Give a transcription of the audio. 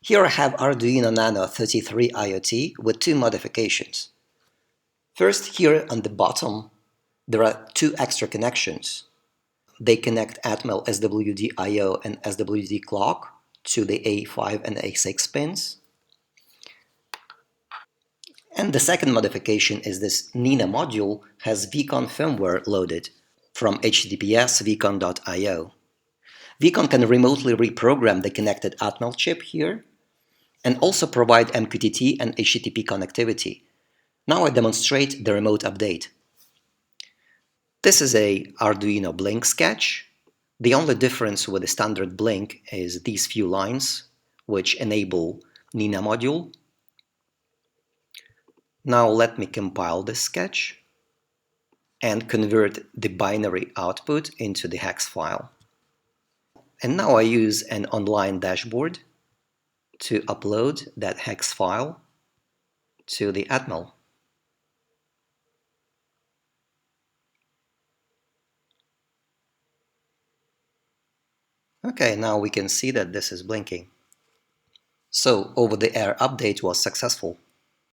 Here I have Arduino Nano 33 IoT with two modifications. First, here on the bottom, there are two extra connections. They connect Atmel SWD I/O and SWD clock to the A5 and A6 pins. And the second modification is this Nina module has vcon firmware loaded from https vcon.io. Vcon can remotely reprogram the connected Atmel chip here and also provide MQTT and HTTP connectivity. Now I demonstrate the remote update. This is a Arduino Blink sketch. The only difference with the standard Blink is these few lines, which enable Nina module. Now let me compile this sketch and convert the binary output into the hex file. And now I use an online dashboard to upload that hex file to the Atmel. Okay, now we can see that this is blinking. So over-the-air update was successful.